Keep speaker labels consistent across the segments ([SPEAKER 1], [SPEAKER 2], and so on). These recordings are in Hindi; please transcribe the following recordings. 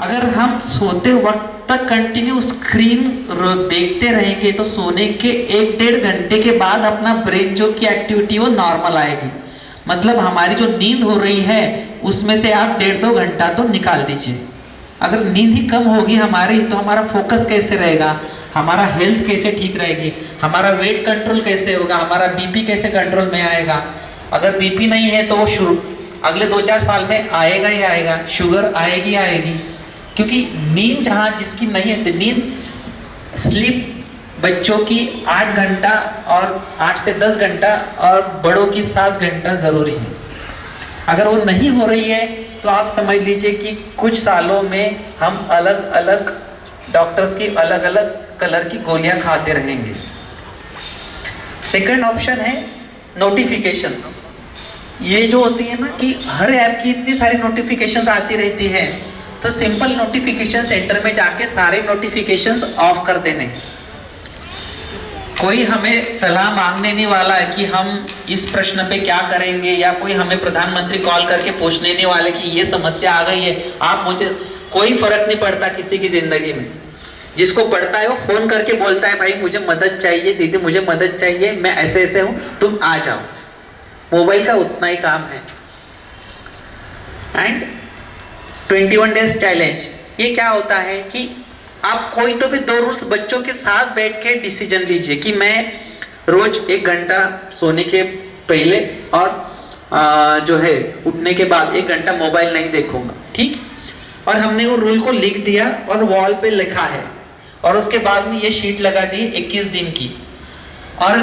[SPEAKER 1] अगर हम सोते वक्त तक कंटिन्यू स्क्रीन देखते रहेंगे तो सोने के 1-1.5 घंटे के बाद अपना ब्रेन जो की एक्टिविटी वो नॉर्मल आएगी। मतलब हमारी जो नींद हो रही है उसमें से आप 1.5-2 घंटा तो निकाल दीजिए। अगर नींद ही कम होगी हमारी तो हमारा फोकस कैसे रहेगा, हमारा हेल्थ कैसे ठीक रहेगी, हमारा वेट कंट्रोल कैसे होगा, हमारा बीपी कैसे कंट्रोल में आएगा। अगर बीपी नहीं है तो वो अगले 2-4 साल में आएगा ही आएगा, शुगर आएगी आएगी। क्योंकि नींद जहाँ जिसकी नहीं है तो नींद स्लीप बच्चों की 8 घंटा और 8 से 10 घंटा और बड़ों की 7 घंटा जरूरी है। अगर वो नहीं हो रही है तो आप समझ लीजिए कि कुछ सालों में हम अलग अलग डॉक्टर्स की अलग अलग कलर की गोलियां खाते रहेंगे। सेकंड ऑप्शन है नोटिफिकेशन। ये जो होती है ना कि हर ऐप की इतनी सारी नोटिफिकेशंस आती रहती है, तो सिंपल नोटिफिकेशन सेंटर में जाके सारे नोटिफिकेशंस ऑफ कर देने। कोई हमें सलाह मांगने नहीं वाला है कि हम इस प्रश्न पे क्या करेंगे, या कोई हमें प्रधानमंत्री कॉल करके पूछने नहीं वाले कि ये समस्या आ गई है आप मुझे, कोई फर्क नहीं पड़ता किसी की जिंदगी में। जिसको पड़ता है वो फोन करके बोलता है भाई मुझे मदद चाहिए, दीदी मुझे मदद चाहिए, मैं ऐसे ऐसे हूं, तुम आ जाओ। मोबाइल का उतना ही काम है। एंड 21 डेज चैलेंज, ये क्या होता है कि आप कोई तो भी 2 रूल्स बच्चों के साथ बैठ के डिसीजन लीजिए कि मैं रोज 1 घंटा सोने के पहले और जो है उठने के बाद 1 घंटा मोबाइल नहीं देखूंगा, ठीक। और हमने वो रूल को लिख दिया और वॉल पे लिखा है, और उसके बाद में ये शीट लगा दी 21 दिन की। और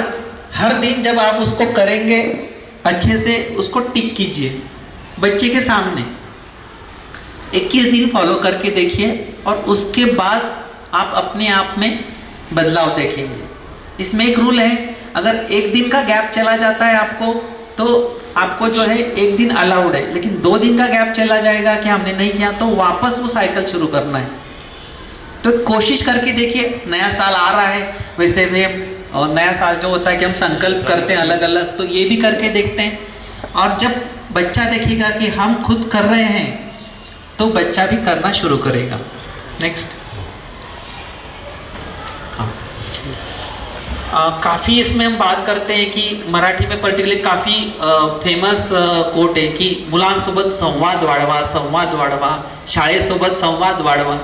[SPEAKER 1] हर दिन जब आप उसको करेंगे अच्छे से उसको टिक कीजिए बच्चे के सामने। 21 दिन फॉलो करके देखिए और उसके बाद आप अपने आप में बदलाव देखेंगे। इसमें एक रूल है, अगर 1 दिन का गैप चला जाता है आपको तो आपको जो है 1 दिन अलाउड है, लेकिन 2 दिन का गैप चला जाएगा कि हमने नहीं किया तो वापस वो साइकिल शुरू करना है। तो कोशिश करके देखिए, नया साल आ रहा है, वैसे में और नया साल जो होता है कि हम संकल्प करते हैं अलग अलग, तो ये भी करके देखते हैं। और जब बच्चा देखेगा कि हम खुद कर रहे हैं तो बच्चा भी करना शुरू करेगा। नेक्स्ट, काफ़ी इसमें हम बात करते हैं कि मराठी में पर्टिकुलरली काफ़ी फेमस कोट है कि मुलांसोबत संवाद वाढवा, संवाद वाढवा, शाळेसोबत संवाद वाढवा।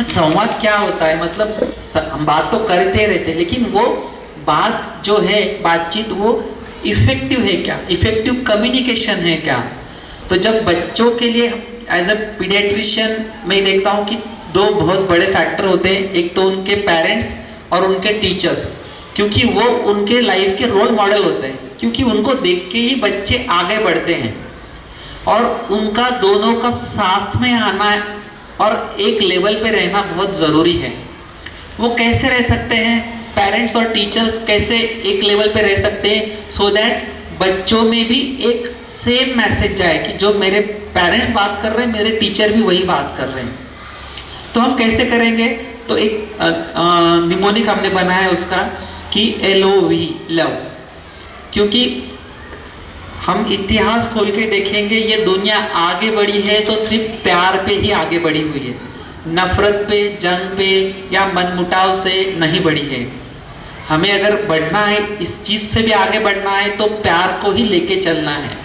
[SPEAKER 1] संवाद क्या होता है, मतलब हम बात तो करते रहते लेकिन वो बात जो है बातचीत वो इफेक्टिव है क्या, इफेक्टिव कम्युनिकेशन है क्या। तो जब बच्चों के लिए एज अ पीडियाट्रिशियन मैं देखता हूँ कि 2 बहुत बड़े फैक्टर होते हैं। एक तो उनके पेरेंट्स और उनके टीचर्स, क्योंकि वो उनके लाइफ के रोल मॉडल होते हैं, क्योंकि उनको देख के ही बच्चे आगे बढ़ते हैं। और उनका दोनों का साथ में आना और एक लेवल पे रहना बहुत ज़रूरी है। वो कैसे रह सकते हैं, पेरेंट्स और टीचर्स कैसे एक लेवल पे रह सकते हैं, सो दैट बच्चों में भी एक सेम मैसेज जाए कि जो मेरे पेरेंट्स बात कर रहे हैं मेरे टीचर भी वही बात कर रहे हैं। तो हम कैसे करेंगे, तो एक निमोनिक हमने बनाया उसका कि LOV लव। क्योंकि हम इतिहास खोल के देखेंगे ये दुनिया आगे बढ़ी है तो सिर्फ प्यार पे ही आगे बढ़ी हुई है, नफरत पे, जंग पे या मनमुटाव से नहीं बढ़ी है। हमें अगर बढ़ना है, इस चीज़ से भी आगे बढ़ना है तो प्यार को ही लेके चलना है।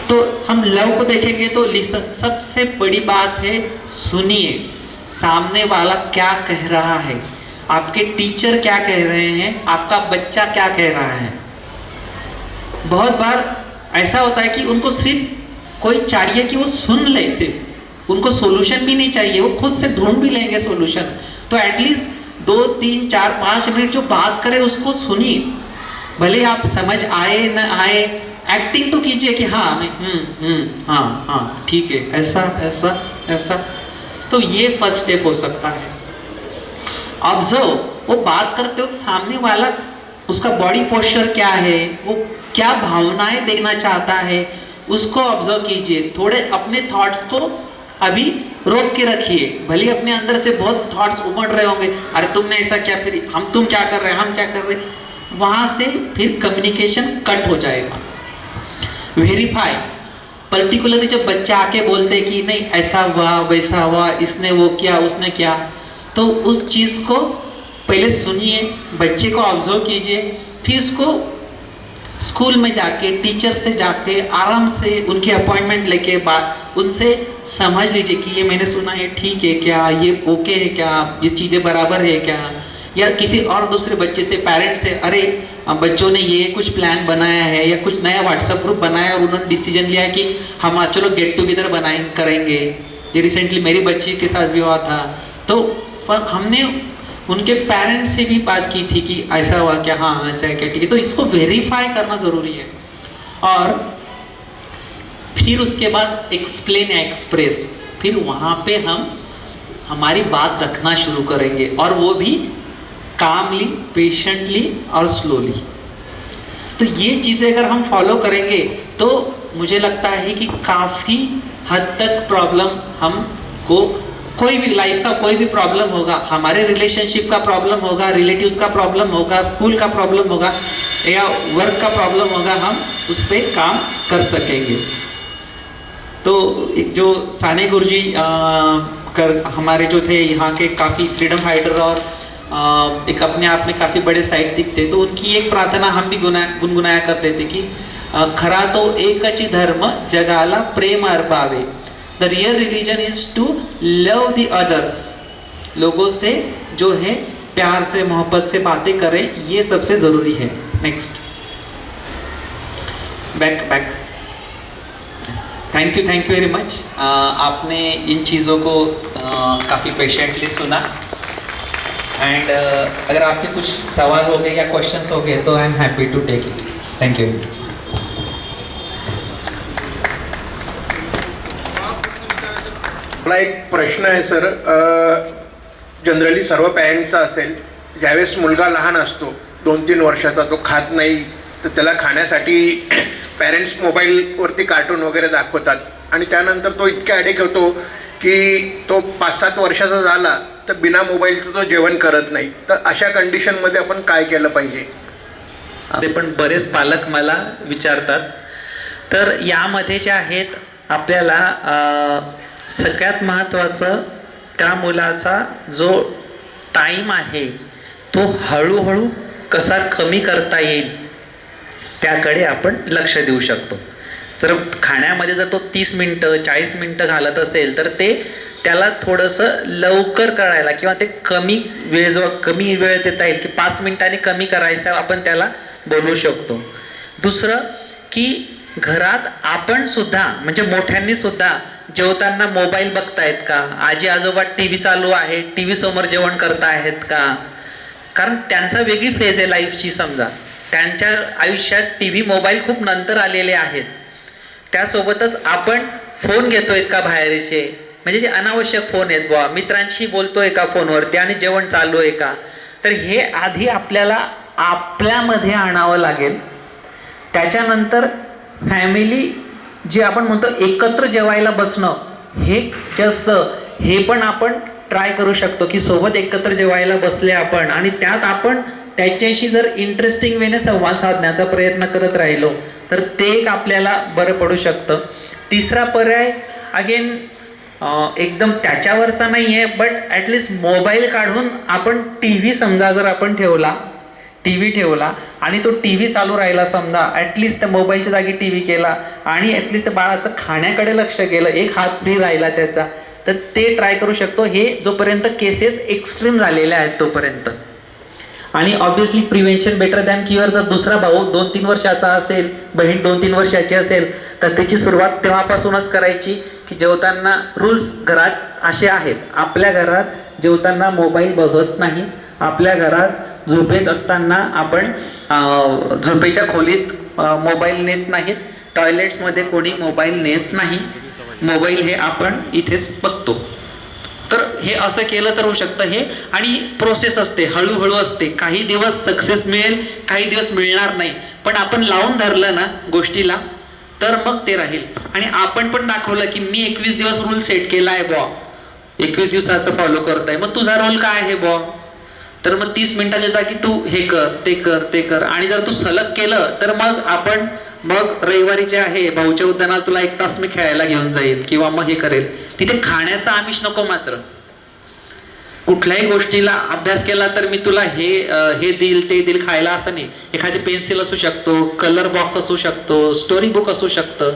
[SPEAKER 1] तो हम लव को देखेंगे तो लिसन, सबसे बड़ी बात है सुनिए सामने वाला क्या कह रहा है, आपके टीचर क्या कह रहे हैं, आपका बच्चा क्या कह रहा है। बहुत बार ऐसा होता है कि उनको सिर्फ कोई चाहिए कि वो सुन ले, सिर्फ उनको सॉल्यूशन भी नहीं चाहिए, वो खुद से ढूंढ भी लेंगे सॉल्यूशन। तो एटलीस्ट 2, 3, 4, 5 मिनट जो बात करे उसको सुनिए, भले आप समझ आए न आए, एक्टिंग तो कीजिए कि हाँ मैं हाँ हाँ ठीक है, ऐसा ऐसा ऐसा। तो ये फर्स्ट स्टेप हो सकता है। ऑब्जर्व, वो बात करते वक्त सामने वाला उसका बॉडी पोस्चर क्या है, वो क्या भावनाएं देखना चाहता है, उसको ऑब्जर्व कीजिए। थोड़े अपने थॉट्स को अभी रोक के रखिए, भले अपने अंदर से बहुत थॉट्स उमड़ रहे होंगे, अरे तुमने ऐसा क्या, फिर तुम क्या कर रहे हैं, हम क्या कर रहे हैं, वहां से फिर कम्युनिकेशन कट हो जाएगा। वेरीफाई, पर्टिकुलरली जब बच्चा आके बोलते कि नहीं ऐसा हुआ वैसा हुआ, इसने वो किया उसने किया, तो उस चीज़ को पहले सुनिए, बच्चे को ऑब्जर्व कीजिए, फिर उसको स्कूल में जाके टीचर से जाके आराम से उनके अपॉइंटमेंट लेके बात उनसे समझ लीजिए कि ये मैंने सुना है ठीक है क्या, ये ओके है क्या, ये चीज़ें बराबर है क्या। या किसी और दूसरे बच्चे से, पेरेंट से, अरे बच्चों ने ये कुछ प्लान बनाया है या कुछ नया व्हाट्सएप ग्रुप बनाया और उन्होंने डिसीजन लिया है कि हम चलो गेट टुगेदर करेंगे। ये रिसेंटली मेरी बच्ची के साथ भी हुआ था, तो हमने उनके पेरेंट्स से भी बात की थी कि ऐसा हुआ क्या, हाँ ऐसा है क्या, ठीक है। तो इसको वेरीफाई करना ज़रूरी है। और फिर उसके बाद एक्सप्लेन या एक्सप्रेस, फिर वहाँ पे हम हमारी बात रखना शुरू करेंगे, और वो भी कामली, पेशेंटली और स्लोली। तो ये चीज़ें अगर हम फॉलो करेंगे तो मुझे लगता है कि काफ़ी हद तक प्रॉब्लम हमको, कोई भी लाइफ का कोई भी प्रॉब्लम होगा, हमारे रिलेशनशिप का प्रॉब्लम होगा, रिलेटिव्स का प्रॉब्लम होगा, स्कूल का प्रॉब्लम होगा या वर्क का प्रॉब्लम होगा, हम उस पर काम कर सकेंगे। तो एक जो साने गुरुजी हमारे जो थे यहाँ के, काफ़ी फ्रीडम फाइटर और एक अपने आप में काफ़ी बड़े साहित्यिक थे, तो उनकी एक प्रार्थना हम भी गुनगुनाया करते थे कि खरा तो एकच धर्म जगाला प्रेम अर्पावे, the real religion is to love the others. लोगों से जो है प्यार से, मोहब्बत से बातें करें, ये सबसे ज़रूरी है। Next, back. Thank you very much. आपने इन चीज़ों को काफ़ी पेशेंटली सुना, एंड अगर आपके कुछ सवाल हो गए या क्वेश्चंस हो गए तो I am happy to take it. Thank you.
[SPEAKER 2] मला एक प्रश्न आहे सर, जनरली सर्व पॅरेंट्सचा असेल, ज्यावेळेस मुलगा लहान असतो 2-3 वर्षाचा, तो खात नाही, तर त्याला खाण्यासाठी पॅरेंट्स मोबाईलवरती कार्टून वगैरे दाखवतात, आणि त्यानंतर तो इतका ॲडिक्ट होतो की तो 5-7 वर्षाचा झाला तर बिना मोबाईलचं तो जेवण करत नाही. तर अशा कंडिशनमध्ये आपण काय केलं पाहिजे?
[SPEAKER 1] ते पण बरेच पालक मला विचारतात. तर यामध्ये जे आहेत आपल्याला सगळ्यात महत्त्वाचं, त्या मुलाचा जो टाईम आहे तो हळूहळू कसा कमी करता येईल त्याकडे आपण लक्ष देऊ शकतो. जर खाण्यामध्ये जर तो 30 मिनटं 40 मिनटं घालत असेल तर ते त्याला थोडंसं लवकर करायला, किंवा ते कमी वेळ देता येईल की 5 मिनिटांनी कमी करायचं आपण त्याला बोलू शकतो. दुसरं की घरात आपण सुद्धा, म्हणजे मोठ्यांनी सुद्धा जेवताना मोबाईल बघतायत का, आजी आजोबा टी व्ही चालू आहे, टी व्ही समोर जेवण करता आहेत का, कारण त्यांचा वेगळी फेज आहे लाईफची. समजा त्यांच्या आयुष्यात टी व्ही मोबाईल खूप नंतर आलेले आहेत. त्यासोबतच आपण फोन घेतोय का बाहेरचे, म्हणजे जे अनावश्यक फोन आहेत बुवा, मित्रांशी बोलतोय का फोनवरती आणि जेवण चालू आहे का, तर हे आधी आपल्याला आपल्यामध्ये आणावं लागेल. त्याच्यानंतर फॅमिली जे आपण म्हणतो एकत्र जेवायला बसणं, हे जास्त, हे पण आपण ट्राय करू शकतो की सोबत एकत्र जेवायला बसले आपण, आणि त्यात आपण त्याच्याशी जर इंटरेस्टिंग वेने संवाद साधण्याचा प्रयत्न करत राहिलो तर ते एक आपल्याला बरं पडू शकतं. तिसरा पर्याय अगेन एकदम त्याच्यावरचा नाही आहे, बट ॲटलिस्ट मोबाईल काढून आपण टी व्ही समजा जर आपण टी व्ही ठेवला आणि तो टी व्ही चालू राहिला, समजा ॲटलिस्ट मोबाईलच्या जागी टी व्ही केला आणि ॲटलिस्ट बाळाचं खाण्याकडे लक्ष केलं, एक हात फ्री राहिला त्याचा, तर ते ट्राय करू शकतो. हे जोपर्यंत केसेस एक्स्ट्रीम झालेल्या आहेत तोपर्यंत. आणि obviously prevention better than cure. जर दुसरा भाऊ 2-3 वर्षाचा असेल, बहीण 2-3 वर्षाची असेल, तर त्याची सुरुवात तेव्हापासूनच करायची की जेवताना रूल्स घरात असे आहेत. आपल्या घरात जेवताना मोबाईल बघत नाही, आपल्या घरात झोपेत असताना आपण झोपेच्या खोलीत मोबाईल नेत नाहीत, टॉयलेट्समध्ये कोणी मोबाईल नेत नाही, मोबाईल हे आपण इथेच बघतो. तर हे असं केलं तर होऊ शकतं हे. आणि प्रोसेस असते, हळूहळू असते, काही दिवस सक्सेस मिळेल, काही दिवस मिळणार नाही, पण आपण लावून धरलं ना गोष्टीला तर मग ते राहील. आणि आपण पण दाखवलं की मी 21 दिवस रूल सेट केला आहे बॉ, 21 दिवसाचं फॉलो करताय, मग तुझा रोल काय आहे बॉ, तर मग 30 मिनिटाच्या जागी तू हे कर ते कर ते कर, आणि जर तू सलग केलं तर मग रविवारी जे आहे भाऊच्या उद्यानाला तुला 1 तास मी खेळायला घेऊन जाईल किंवा मग हे करेल. तिथे खाण्याचा आमिष नको. मात्र कुठल्याही गोष्टीला अभ्यास केला तर मी तुला हे देईल ते देईल खायला असं नाही. एखादी पेन्सिल असू शकतो, कलर बॉक्स असू शकतो, स्टोरी बुक असू शकतं.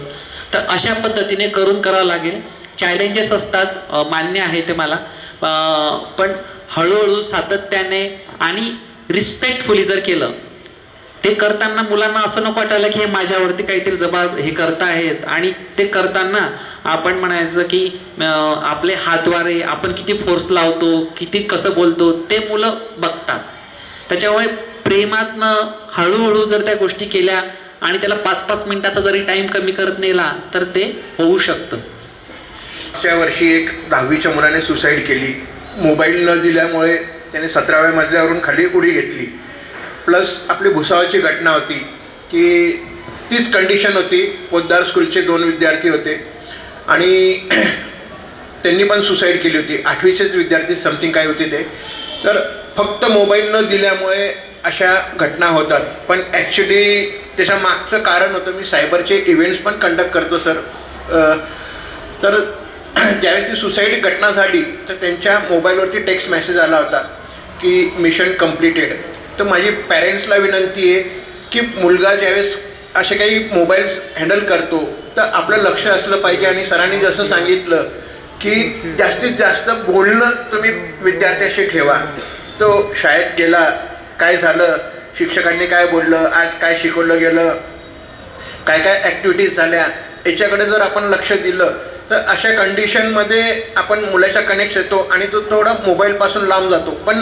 [SPEAKER 1] तर अशा पद्धतीने करावं लागेल. चॅलेंजेस असतात, मान्य आहे ते मला, पण हळूहळू सातत्याने आणि रिस्पेक्टफुली जर केलं, ते करताना मुलांना असं नको वाटायला की हे माझ्यावरती काहीतरी हे करतायत. आणि ते करताना आपण म्हणायचं की आपले हातवारे आपण किती फोर्स लावतो, किती कसं बोलतो ते मुलं बघतात. त्याच्यामुळे प्रेमातनं हळूहळू जर त्या गोष्टी केल्या आणि त्याला 5-5 मिनिटाचा जरी टाइम कमी करत नेला तर ते होऊ शकतं.
[SPEAKER 2] मागच्या वर्षी एक 10वीच्या मुलाने सुसाईड केली. मोबाईल न दिल्यामुळे त्याने 17व्या मजल्यावरून खाली उडी घेतली. प्लस आपली भुसावळची घटना होती की तीच कंडिशन होती. पोद्दार स्कूलचे 2 विद्यार्थी होते आणि त्यांनी पण सुसाईड केली होती. 8वीचेच विद्यार्थी समथिंग काय होते ते. तर फक्त मोबाईल न दिल्यामुळे अशा घटना होतात. पण ॲक्च्युली त्याच्या मागचं कारण होतं, मी सायबरचे इव्हेंट्स पण कंडक्ट करतो सर. तर ज्यावेळेस ती सुसाईड घटना झाली तर त्यांच्या मोबाईलवरती टेक्स्ट मेसेज आला होता की मिशन कम्प्लिटेड. तर माझी पॅरेंट्सला विनंती आहे की मुलगा ज्यावेळेस असे काही मोबाईल्स हँडल करतो तर आपलं लक्ष असलं पाहिजे. आणि सरांनी जसं सांगितलं की जास्तीत जास्त बोलणं तुम्ही विद्यार्थ्याशी ठेवा. तो शाळेत गेला, काय झालं, शिक्षकांनी काय बोललं, आज काय शिकवलं गेलं, काय काय ॲक्टिव्हिटीज झाल्या, याच्याकडे जर आपण लक्ष दिलं तर अशा कंडिशनमध्ये आपण मुलाच्या कनेक्ट येतो आणि तो थोडा मोबाईलपासून लांब जातो. पण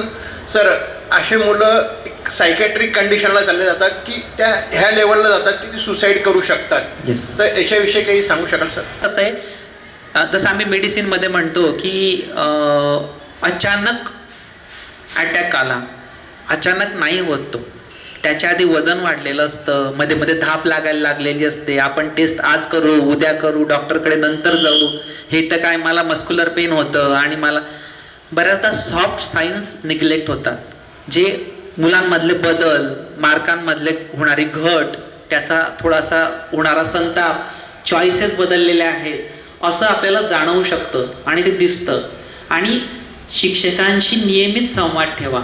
[SPEAKER 2] सर असे मुलं सायकॅट्रिक कंडिशनला चालले जातात की त्या ह्या लेवलला जातात की ते सुसाईड करू शकतात. तर याच्याविषयी काही सांगू शकाल सर?
[SPEAKER 1] कसं आहे, जसं आम्ही मेडिसिनमध्ये म्हणतो की अचानक अटॅक आला, अचानक नाही होत तो. त्याच्या आधी वजन वाढलेलं असतं, मध्ये मध्ये धाप लागायला लागलेली असते. आपण टेस्ट आज करू, उद्या करू, डॉक्टरकडे नंतर जाऊ, हे तर काय मला मस्क्युलर पेन होतं. आणि मला बऱ्याचदा सॉफ्ट सायन्स निग्लेक्ट होतात. जे मुलांमधले बदल, मार्कांमधले होणारी घट, त्याचा थोडासा होणारा संताप, चॉईसेस बदललेले आहेत असं आपल्याला जाणवू शकतं आणि ते दिसतं. आणि शिक्षकांशी नियमित संवाद ठेवा,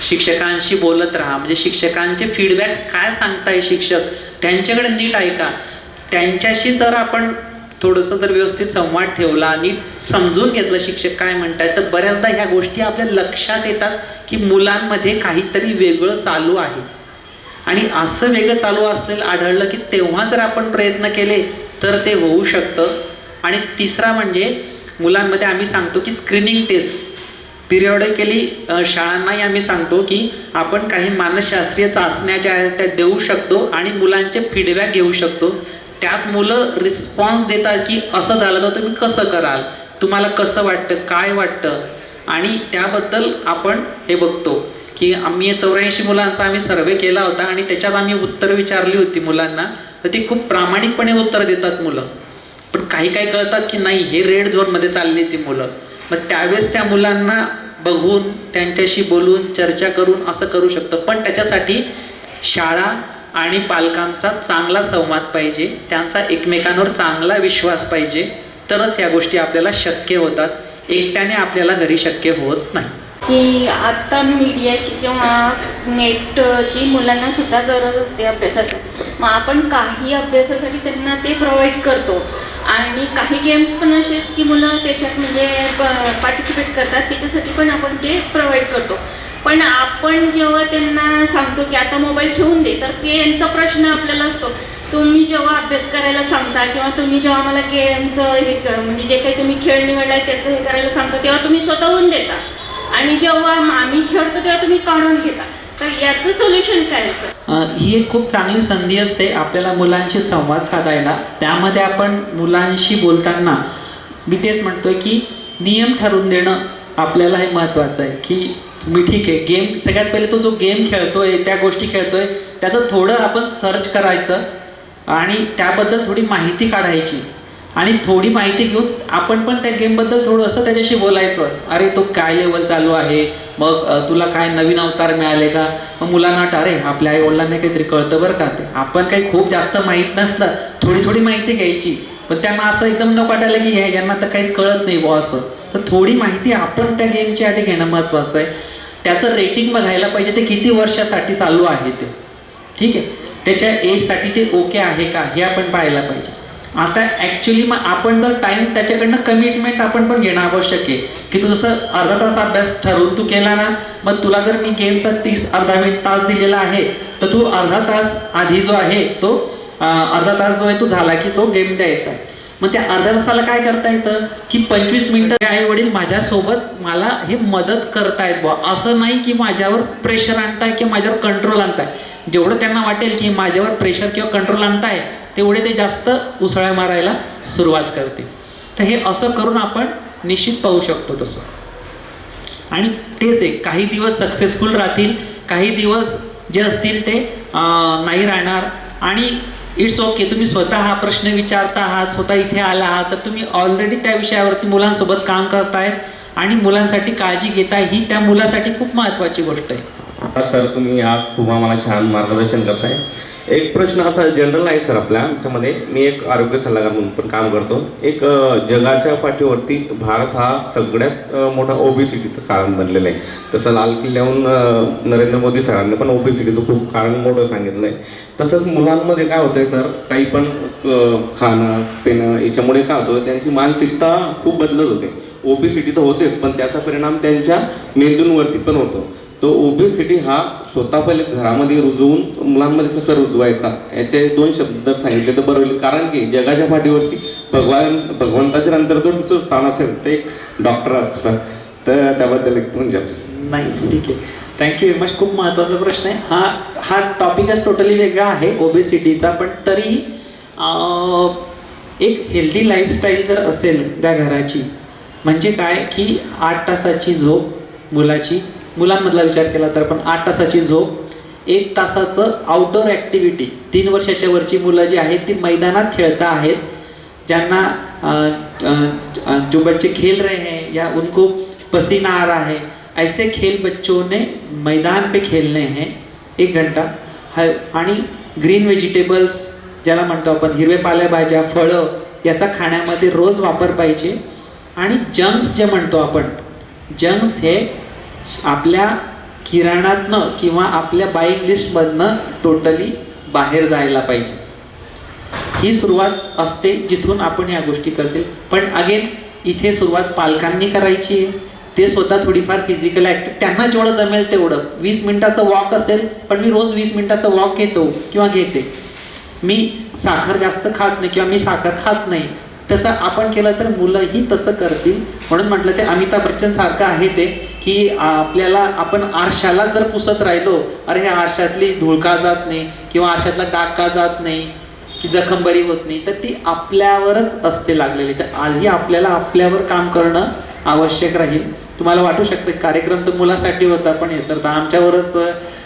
[SPEAKER 1] शिक्षकांशी बोलत राहा. म्हणजे शिक्षकांचे फीडबॅक्स काय सांगताय शिक्षक, त्यांच्याकडे नीट ऐका. त्यांच्याशी जर आपण थोडंसं जर व्यवस्थित संवाद ठेवला, नीट समजून घेतलं शिक्षक काय म्हणतायत, तर बऱ्याचदा ह्या गोष्टी आपल्या लक्षात येतात की मुलांमध्ये काहीतरी वेगळं चालू आहे. आणि असं वेगळं चालू असलेलं आढळलं की तेव्हा जर आपण प्रयत्न केले तर ते होऊ शकतं. आणि तिसरा म्हणजे मुलांमध्ये आम्ही सांगतो की स्क्रीनिंग टेस्ट पिरियॉडिकली शाळांनाही आम्ही सांगतो की आपण काही मानसशास्त्रीय चाचण्या ज्या आहेत त्या देऊ शकतो आणि मुलांचे फीडबॅक घेऊ शकतो. त्यात मुलं रिस्पॉन्स देतात की असं झालं तर तुम्ही कसं कराल, तुम्हाला कसं वाटतं, काय वाटतं. आणि त्याबद्दल आपण हे बघतो की आम्ही 84 मुलांचा आम्ही सर्वे केला होता आणि त्याच्यात आम्ही उत्तर विचारली होती मुलांना, तर ती खूप प्रामाणिकपणे उत्तर देतात मुलं. पण काही काही कळतात की नाही, हे रेड झोनमध्ये चालली ती मुलं. मग त्यावेळेस त्या मुलांना बघून, त्यांच्याशी बोलून, चर्चा करून असं करू शकतं. पण त्याच्यासाठी शाळा आणि पालकांचा चांगला संवाद पाहिजे, त्यांचा एकमेकांवर चांगला विश्वास पाहिजे, तरच या गोष्टी आपल्याला शक्य होतात. एकट्याने आपल्याला घरी शक्य होत नाही.
[SPEAKER 3] की आत्ता मीडियाची किंवा नेटची मुलांना सुद्धा गरज असते अभ्यासासाठी. मग आपण काही अभ्यासासाठी त्यांना ते प्रोव्हाइड करतो आणि काही गेम्स पण असे आहेत की मुलं त्याच्यात म्हणजे पार्टिसिपेट करतात, त्याच्यासाठी पण आपण ते प्रोव्हाइड करतो. पण आपण जेव्हा त्यांना सांगतो की आता मोबाईल ठेवून दे, तर ते यांचा प्रश्न आपल्याला असतो, तुम्ही जेव्हा अभ्यास करायला सांगता किंवा तुम्ही जेव्हा मला गेम्स म्हणजे जे काही तुम्ही खेळ निवडलाय त्याचं हे करायला सांगता तेव्हा तुम्ही स्वतःहून देता आणि जेव्हा आम्ही खेळतो तेव्हा तुम्ही काढून घेता. तर याचं सोल्युशन काय आहे?
[SPEAKER 1] ही एक खूप चांगली संधी असते आपल्याला मुलांशी संवाद साधायला. त्यामध्ये आपण मुलांशी बोलताना मी तेच म्हणतोय की नियम ठरवून देणं आपल्याला हे महत्त्वाचं आहे. की तुम्ही ठीक आहे, गेम सगळ्यात पहिले तो जो गेम खेळतोय, त्या गोष्टी खेळतोय, त्याचं थोडं आपण सर्च करायचं आणि त्याबद्दल थोडी माहिती काढायची आणि थोडी माहिती घेऊन आपण पण त्या गेमबद्दल थोडं असं त्याच्याशी बोलायचं, अरे तो काय लेवल चालू आहे, मग तुला काय नवीन अवतार मिळाले का. मग मुलांना वाटतं अरे आपल्या आई वडिलांना काहीतरी कळतं बरं का, ते आपण काही खूप जास्त माहीत नसलं, थोडी थोडी माहिती घ्यायची, पण त्यांना असं एकदम नको वाटायला की यांना तर काहीच कळत नाही बुवा असं. तर थोडी माहिती आपण त्या गेमची आधी घेणं महत्त्वाचं आहे. त्याचं रेटिंग बघायला पाहिजे, ते किती वर्षासाठी चालू आहे ते, ठीक आहे, त्याच्या एजसाठी ते ओके आहे का हे आपण पाहायला पाहिजे. आता ॲक्च्युली मग आपण जर टाईम त्याच्याकडनं कमिटमेंट आपण पण घेणं आवश्यक आहे, की तू जसं अर्धा तास अभ्यास ठरवून तू केला ना, मग तुला जर मी गेमचा अर्धा मिनिट तास दिलेला आहे, तर तू अर्धा तास आधी जो आहे तो अर्धा तास जो आहे तो झाला की तो गेम द्यायचा आहे. मग त्या अर्ध्या तासाला काय करता येतं की 25 मिनिटं आई वडील माझ्यासोबत मला हे मदत करतायत बुवा, असं नाही की माझ्यावर प्रेशर आणताय किंवा माझ्यावर कंट्रोल आणताय. जेवढं त्यांना वाटेल की माझ्यावर प्रेशर किंवा कंट्रोल आणताय तेवढे ते जास्त उसळ्या मारायला सुरुवात करते. तर हे असं करून आपण निश्चित पाहू शकतो तसं. आणि तेच आहे, काही दिवस सक्सेसफुल राहतील, काही दिवस जे असतील ते नाही राहणार. आणि इट्स ओके, तुम्ही स्वतः हा प्रश्न विचारता आहात, स्वतः इथे आला आहात, तर तुम्ही ऑलरेडी त्या विषयावरती मुलांसोबत काम करतायत आणि मुलांसाठी काळजी घेताय, ही त्या मुलासाठी खूप महत्त्वाची गोष्ट आहे.
[SPEAKER 4] सर तुम्ही आज खूप आम्हाला छान मार्गदर्शन करताय. एक प्रश्न असा जनरल आहे सर आपल्या ह्याच्यामध्ये, मी एक आरोग्य सल्लागार म्हणून पण काम करतो. एक जगाच्या पाठीवरती भारत हा सगळ्यात मोठा ओबेसिटीचं कारण बनलेलं आहे. तसं लाल किल्ल्याहून नरेंद्र मोदी सरांनी पण ओबेसिटीचं खूप कारण मोठं सांगितलं आहे. तसंच मुलांमध्ये काय होतंय सर, काही पण खाणं पिणं याच्यामुळे काय होतं, त्यांची मानसिकता खूप बदलत होते. ओबेसिटी तर होतेच, पण त्याचा परिणाम त्यांच्या मेंदूंवरती पण होतो. तो ओबेसिटी हा स्वतः पहिले घरामध्ये रुजवून मुलांमध्ये कसं रुजवायचा याचे 2 शब्द जर सांगितले तर बरं होईल. कारण की जगाच्या पाठीवरची भगवंताच्या नंतर जो दुसरं स्थान असेल ते एक डॉक्टर असतात. तर त्याबद्दल एक म्हणजे
[SPEAKER 1] नाही, ठीक आहे, थँक्यू व्हेरी मच. खूप महत्त्वाचा प्रश्न आहे हा टॉपिकच टोटली वेगळा आहे ओबेसिटीचा. पण तरी एक हेल्दी लाईफस्टाईल जर असेल त्या घराची, म्हणजे काय की 8 तासाची झोप मुलांमधला विचार केला तर पण 8 तासाची झोप, 1 तासाचं आउटडोर ॲक्टिव्हिटी. 3 वर्षाच्या वरची मुलं जी आहेत ती मैदानात खेळता आहेत, ज्यांना जो बच्चे खेल रहे हैं या उनको पसीना आ रहा है, ऐसे खेल बच्चों ने मैदान पे खेलने हैं 1 घंटा. आणि ग्रीन व्हेजिटेबल्स ज्याला म्हणतो आपण, हिरवे पालेभाज्या फळं याचा खाण्यामध्ये रोज वापर पाहिजे. आणि जंक्स जे म्हणतो आपण, जंक्स हे आपल्या किराणातनं किंवा आपल्या बाईंग लिस्टमधनं टोटली बाहेर जायला पाहिजे. ही सुरुवात असते जिथून आपण या गोष्टी करतील. पण अगेन इथे सुरुवात पालकांनी करायची आहे. ते स्वतः थोडीफार फिजिकल ॲक्टिव्ह, त्यांना जेवढं जमेल तेवढं. 20 मिनिटाचं वॉक असेल, पण मी रोज 20 मिनिटाचं वॉक घेतो किंवा घेते. मी साखर जास्त खात नाही किंवा मी साखर खात नाही, तसं आपण केलं तर मुलंही तसं करतील. म्हणून म्हटलं ते अमिताभ बच्चन सारखं आहे ते, की आपल्याला आपण आरशाला जर पुसत राहिलो, अरे ह्या आरशातली धूळ का जात नाही किंवा आरशातला डाग का जात नाही, की जखम बरी होत नाही, तर ती आपल्यावरच असते लागलेली. तर आधी आपल्याला आपल्यावर काम करणं आवश्यक राहील. तुम्हाला वाटू शकतं कार्यक्रम तर मुलासाठी होता, पण हे सर तर आमच्यावरच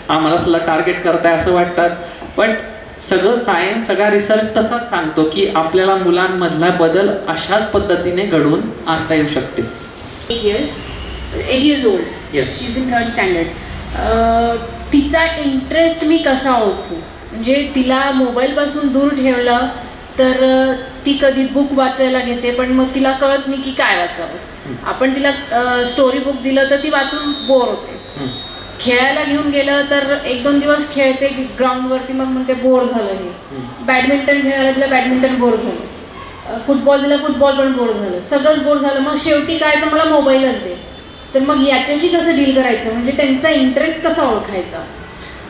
[SPEAKER 1] आम्हाला सुद्धा टार्गेट करताय असं वाटतात. पण सगळं सायन्स, सगळा रिसर्च तसाच सांगतो की आपल्याला मुलांमधला बदल अशाच पद्धतीने घडवून आणता येऊ शकते.
[SPEAKER 5] 8 years old.
[SPEAKER 1] Yes.
[SPEAKER 5] She's in 3rd standard. तिचा इंटरेस्ट मी कसा ओळखू, म्हणजे तिला मोबाईलपासून दूर ठेवलं तर ती कधी बुक वाचायला घेते, पण मग तिला कळत नाही की काय वाचावं. आपण तिला स्टोरी बुक दिलं तर ती वाचून बोर होते. खेळायला घेऊन गेलं तर 1-2 दिवस खेळते ग्राउंडवरती, मग म्हणते बोर झालं. हे बॅडमिंटन खेळायला तिला बॅडमिंटन बोर झालं, फुटबॉल दिला फुटबॉल पण बोर झालं, सगळंच बोर झालं. मग शेवटी काय, तर मला मोबाईलच दे. तर मग याच्याशी कसं डील करायचं, म्हणजे त्यांचा इंटरेस्ट कसा ओळखायचा.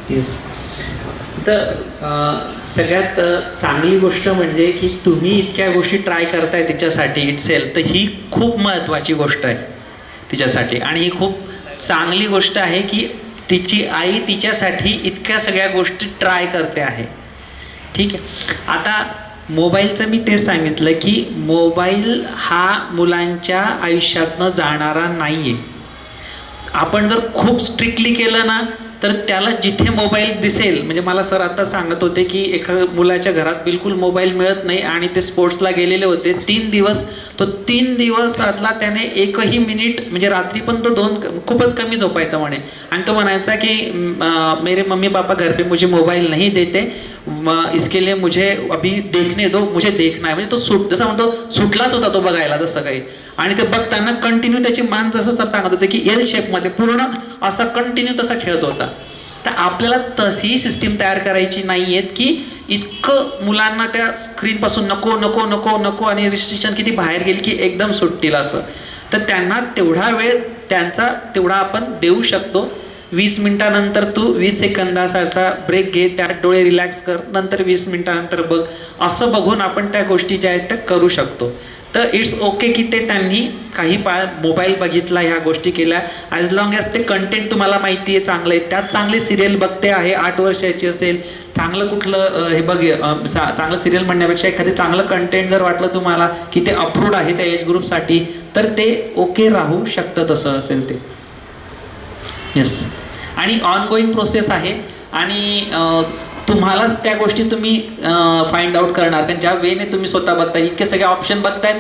[SPEAKER 1] येस, तर सगळ्यात चांगली गोष्ट म्हणजे की तुम्ही इतक्या गोष्टी ट्राय करताय तिच्यासाठी इटसेल्फ, तर ही खूप महत्त्वाची गोष्ट आहे तिच्यासाठी. आणि ही खूप चांगली गोष्ट आहे की तिची आई तिच्यासाठी इतक्या सगळ्या गोष्टी ट्राय करते आहे. ठीक आहे. आता मोबाईलचं मी तेच सांगितलं की मोबाईल हा मुलांच्या आयुष्यातनं जाणारा नाही आहे. आपण जर खूप स्ट्रिक्टली केलं ना तर त्याला जिथे मोबाईल दिसेल, म्हणजे मला सर आता सांगत होते की एका मुलाच्या घरात बिलकुल मोबाईल मिळत नाही आणि ते स्पोर्ट्सला गेलेले होते 3 दिवस. तो 3 दिवस आतला त्याने एकही मिनिट, म्हणजे रात्री पण तो खूपच कमी झोपायचा म्हणे. आणि तो म्हणायचा की मेरे मम्मी पापा घर पे मुझे मोबाईल नहीं देते, इसके लिए मुझे अभी देखने दो, मुझे देखना है. म्हणजे तो जसं म्हणतो सुटलाच होता तो बघायला जसं काही. आणि ते बघताना कंटिन्यू त्याची मान, जसं सर सांगत होते की एल शेपमध्ये पूर्ण असा कंटिन्यू तसा खेळत होता. तर आपल्याला तशी सिस्टीम तयार करायची नाही आहेत की इतकं मुलांना त्या स्क्रीनपासून नको नको नको नको आणि रिस्ट्रिक्शन किती बाहेर गेली की एकदम सुटतील असं. तर त्यांना तेवढा वेळ त्यांचा तेवढा आपण देऊ शकतो. 20 मिनिटानंतर तू 20 सेकंदाचा ब्रेक घे, त्यात डोळे रिलॅक्स कर, नंतर 20 मिनिटानंतर बघ, असं बघून आपण त्या गोष्टी ज्या आहेत त्या करू शकतो. तर इट्स ओके की ते त्यांनी काही मोबाईल बघितला, ह्या गोष्टी केल्या, ॲज लॉंग ॲज ते कंटेंट तुम्हाला माहिती आहे चांगलं आहे. त्यात चांगले सिरियल बघते आहे, 8 वर्षाची असेल, चांगलं कुठलं हे चांगलं सिरियल म्हणण्यापेक्षा एखादे चांगलं कंटेंट जर वाटलं तुम्हाला की ते अप्रूव्ड आहे त्या एज ग्रुपसाठी, तर ते ओके राहू शकतं तसं असेल ते. येस. आणि ऑनगोईंग प्रोसेस आहे आणि तुम्हालाच त्या गोष्टी तुम्ही फाइंड आउट करणार. कारण ज्या वेने तुम्ही स्वतः बघताय, इतके सगळे ऑप्शन बघतायत,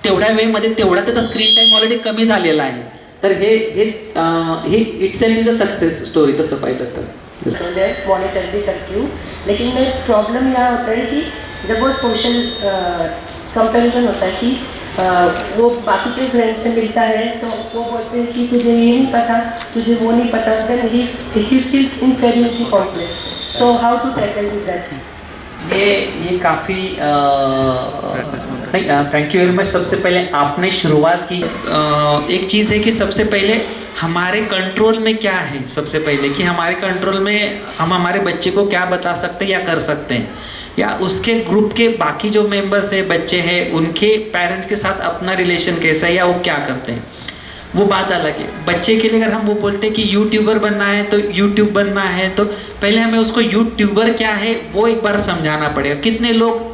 [SPEAKER 1] तेवढ्या वेमध्ये तेवढा त्याचा स्क्रीन टाईम ऑलरेडी कमी झालेला आहे. तर हे itself is a success story तसं पाहिलं तर.
[SPEAKER 6] मॉनिटर भी करती हूँ, लेकिन मैं प्रॉब्लम यहाँ होता है कि जब वो सोशल कंपैरिजन होता है कि वो बाकी के फ्रेंड से मिलता है तो वो बोलते हैं कि तुझे ये नहीं पता, तुझे वो नहीं पता, then he feels inferiority complex. So how to tackle with that?
[SPEAKER 1] ये काफ़ी नहीं, थैंक यू वेरी मच. सबसे पहले आपने शुरुआत की. एक चीज़ है कि सबसे पहले हमारे कंट्रोल में क्या है, सबसे पहले कि हमारे कंट्रोल में हम हमारे बच्चे को क्या बता सकते हैं या कर सकते हैं, या उसके ग्रुप के बाकी जो मेंबर्स हैं, बच्चे हैं, उनके पेरेंट्स के साथ अपना रिलेशन कैसा है या वो क्या करते हैं, वो बात अलग है. बच्चे के लिए अगर हम वो बोलते हैं कि यूट्यूबर बनना है तो यूट्यूब बनना है, तो पहले हमें उसको यूट्यूबर क्या है वो एक बार समझाना पड़ेगा. कितने लोग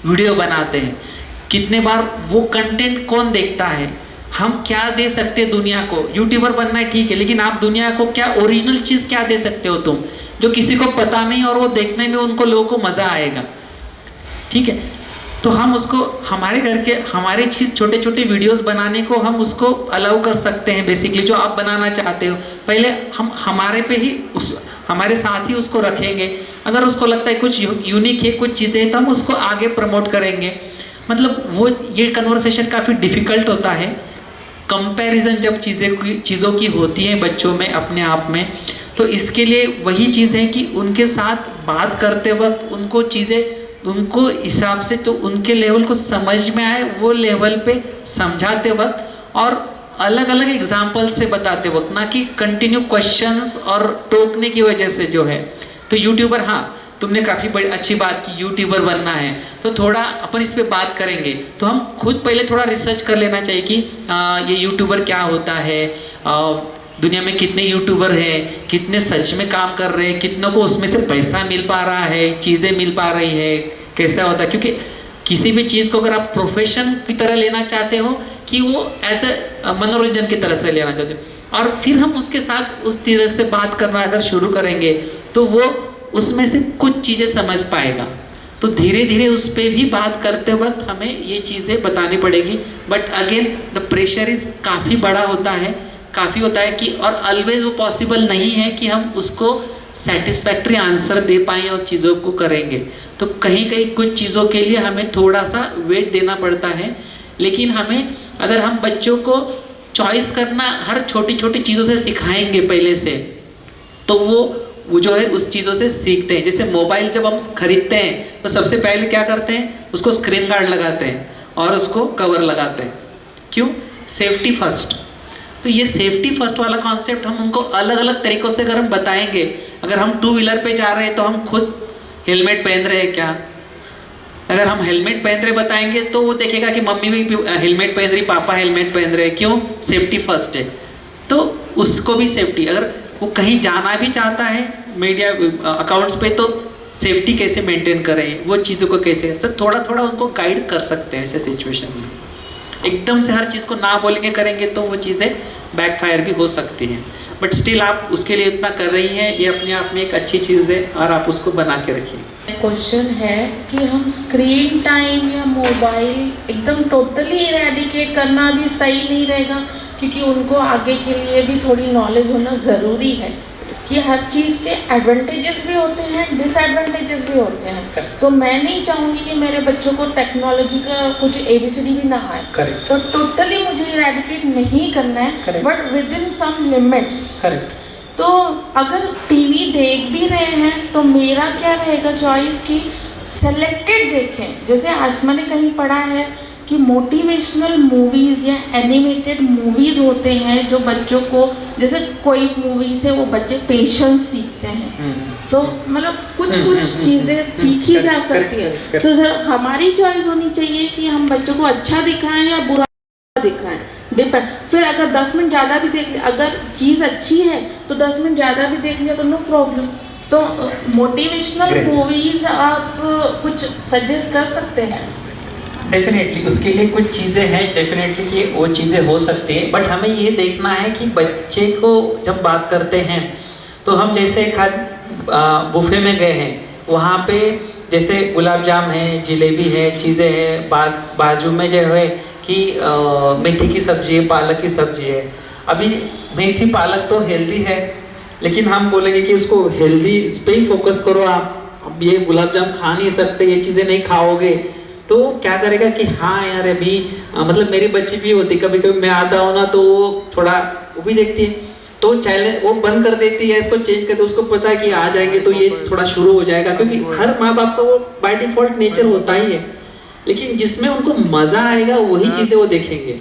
[SPEAKER 1] वीडियो बनाते हैं, कितने बार वो कंटेंट कौन देखता है, हम क्या दे सकते हैं दुनिया को. यूट्यूबर बनना है ठीक है, लेकिन आप दुनिया को क्या ओरिजिनल चीज़ क्या दे सकते हो तुम, जो किसी को पता नहीं और वो देखने में उनको लोगों को मज़ा आएगा. ठीक है, तो हम उसको हमारे घर के हमारे चीज़ छोटे छोटे वीडियोस बनाने को हम उसको अलाउ कर सकते हैं. बेसिकली जो आप बनाना चाहते हो, पहले हम हमारे पे ही हमारे साथ ही उसको रखेंगे. अगर उसको लगता है कुछ यूनिक है, कुछ चीज़ें, तो हम उसको आगे प्रमोट करेंगे. मतलब वो ये कन्वर्सेशन काफ़ी डिफ़िकल्ट होता है. कंपैरिजन जब चीज़ों की होती है बच्चों में अपने आप में, तो इसके लिए वही चीज़ है कि उनके साथ बात करते वक्त उनको चीज़ें उनको हिसाब से, तो उनके लेवल को समझ में आए वो लेवल पे समझाते वक्त, और अलग अलग एग्जाम्पल से बताते वक्त, ना कि कंटिन्यू क्वेश्चंस और टोकने की वजह से जो है. तो यूट्यूबर, हाँ तुमने काफ़ी बड़ी अच्छी बात की, यूट्यूबर बनना है, तो थोड़ा अपन इस पे बात करेंगे. तो हम खुद पहले थोड़ा रिसर्च कर लेना चाहिए कि ये यूट्यूबर क्या होता है, दुनिया में कितने यूट्यूबर हैं, कितने सच में काम कर रहे हैं, कितनों को उसमें से पैसा मिल पा रहा है, चीज़ें मिल पा रही है, कैसा होता है. क्योंकि किसी भी चीज़ को अगर आप प्रोफेशन की तरह लेना चाहते हो कि वो एज ए मनोरंजन की तरह से लेना चाहते हो, और फिर हम उसके साथ उस तरह से बात करना अगर शुरू करेंगे, तो वो उसमें से कुछ चीज़ें समझ पाएगा. तो धीरे धीरे उस पर भी बात करते वक्त हमें ये चीज़ें बतानी पड़ेगी. But again the pressure is काफ़ी बड़ा होता है, काफ़ी होता है कि, और ऑलवेज वो पॉसिबल नहीं है कि हम उसको सेटिस्फैक्ट्री आंसर दे पाएँ और चीज़ों को करेंगे. तो कहीं कहीं कुछ चीज़ों के लिए हमें थोड़ा सा वेट देना पड़ता है. लेकिन हमें, अगर हम बच्चों को चॉइस करना हर छोटी छोटी चीज़ों से सिखाएंगे पहले से, तो वो जो है उस चीज़ों से सीखते हैं. जैसे मोबाइल जब हम खरीदते हैं तो सबसे पहले क्या करते हैं, उसको स्क्रीन गार्ड लगाते हैं और उसको कवर लगाते हैं. क्यों? Safety first. तो ये सेफ्टी फर्स्ट वाला कॉन्सेप्ट हम उनको अलग अलग तरीक़ों से अगर हम बताएंगे, अगर हम 2 व्हीलर पे जा रहे हैं तो हम खुद हेलमेट पहन रहे हैं क्या, अगर हम हेलमेट पहन रहे बताएंगे तो वो देखेगा कि मम्मी भी हेलमेट पहन रही, पापा हेलमेट पहन रहे. क्यों? सेफ्टी फर्स्ट है. तो उसको भी सेफ्टी, अगर वो कहीं जाना भी चाहता है मीडिया अकाउंट्स पे, तो सेफ्टी कैसे मेंटेन करें, वो चीज़ों को कैसे, सब थोड़ा थोड़ा उनको गाइड कर सकते हैं ऐसे सिचुएशन में. एकदम से हर चीज़ को ना बोलेंगे करेंगे तो वो चीज़ें बैकफायर भी हो सकती हैं. बट स्टिल आप उसके लिए इतना कर रही हैं, ये अपने आप में एक अच्छी चीज़ है और आप उसको बना के रखिए।
[SPEAKER 7] क्वेश्चन है कि हम स्क्रीन टाइम या मोबाइल एकदम टोटली इरेडिकेट करना भी सही नहीं रहेगा, क्योंकि उनको आगे के लिए भी थोड़ी नॉलेज होना ज़रूरी है कि हर चीज़ के एडवांटेजेस भी होते हैं, डिसएडवांटेजेस भी होते हैं। तो मैं नहीं चाहूँगी कि मेरे बच्चों को टेक्नोलॉजी का कुछ ABCD भी ना आए।
[SPEAKER 8] करेक्ट।
[SPEAKER 7] तो टोटली मुझे इरेडिकेट नहीं करना है,
[SPEAKER 8] Correct.
[SPEAKER 7] But within some limits.
[SPEAKER 8] Correct.
[SPEAKER 7] तो अगर टीवी देख भी रहे हैं तो मेरा क्या रहेगा चॉइस कि सेलेक्टेड देखें। जैसे आज मैंने कहीं पढ़ा है कि मोटिवेशनल मूवीज़ या एनिमेटेड मूवीज़ होते हैं जो बच्चों को, जैसे कोई मूवी से वो बच्चे पेशेंस सीखते हैं, तो मतलब कुछ चीज़ें सीखी जा सकती है। तो हमारी चॉइस होनी चाहिए कि हम बच्चों को अच्छा दिखाएं या बुरा दिखाएं, डिपेंड। फिर अगर 10 मिनट ज़्यादा भी देख लिया, अगर चीज़ अच्छी है तो 10 मिनट ज़्यादा भी देख लिया तो नो प्रॉब्लम। तो मोटिवेशनल मूवीज़ आप कुछ सजेस्ट कर सकते हैं?
[SPEAKER 1] डेफिनेटली उसके लिए कुछ चीज़ें हैं, डेफिनेटली कि वो चीज़ें हो सकती हैं, बट हमें ये देखना है कि बच्चे को जब बात करते हैं तो हम जैसे बुफे में गए हैं, वहाँ पे जैसे गुलाब जाम है, जलेबी है, चीज़ें हैं, बाजू में जो है कि मेथी की सब्जी है, पालक की सब्जी है। अभी मेथी पालक तो हेल्दी है, लेकिन हम बोलेंगे कि उसको हेल्दी इस पर ही फोकस करो आप, अब ये गुलाब जाम खा नहीं सकते, ये चीज़ें नहीं खाओगे, तो क्या करेगा कि हाँ यार अभी मतलब मेरी बच्ची भी होती, कभी कभी मैं आता हूँ ना तो वो थोड़ा वो भी देखती है, तो चैनल वो बंद कर देती है, इसको चेंज करते, उसको पता है कि आ जाएंगे तो ये थोड़ा शुरू हो जाएगा, क्योंकि हर माँ बाप का वो बाय डिफॉल्ट नेचर होता ही है। लेकिन जिसमें उनको मजा आएगा वही चीजें वो देखेंगे।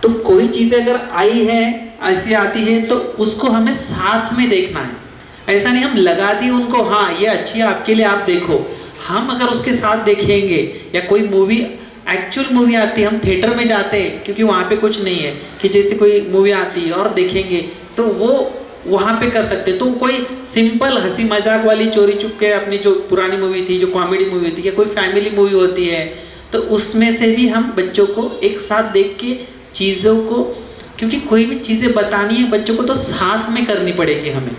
[SPEAKER 1] तो कोई चीजें अगर आई है, ऐसी आती है, तो उसको हमें साथ में देखना है। ऐसा नहीं हम लगा दी उनको, हाँ ये अच्छी है आपके लिए, आप देखो। हम अगर उसके साथ देखेंगे, या कोई मूवी एक्चुअल मूवी आती है, हम थिएटर में जाते हैं क्योंकि वहाँ पे कुछ नहीं है, कि जैसे कोई मूवी आती है और देखेंगे, तो वो वहाँ पे कर सकते। तो कोई सिंपल हंसी मजाक वाली चोरी चुपके अपनी जो पुरानी मूवी थी, जो कॉमेडी मूवी थी, या कोई फैमिली मूवी होती है, तो उसमें से भी हम बच्चों को एक साथ देख के चीज़ों को, क्योंकि कोई भी चीज़ें बतानी है बच्चों को तो साथ में करनी पड़ेगी हमें,